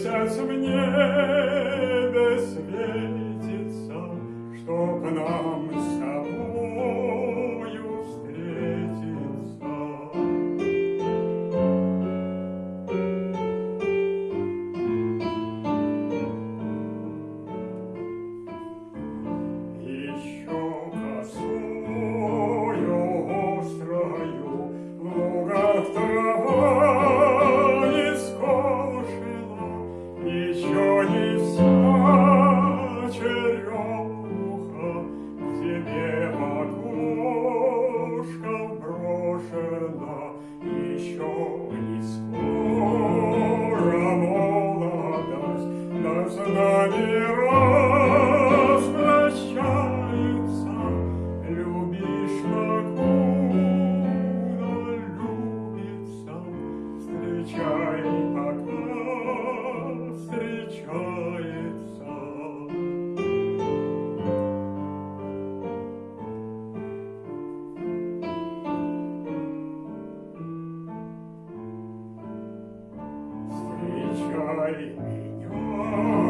месяц в небе светится, чтоб нам с тобою встретиться. Еще косою острою в лугах трава не скошена, еще не вся черемуха к тебе в окошко брошена, еще не скоро молодость да с нами распрощается. Любишь, покуда любится, встречай, пока встречается. Встречай меня.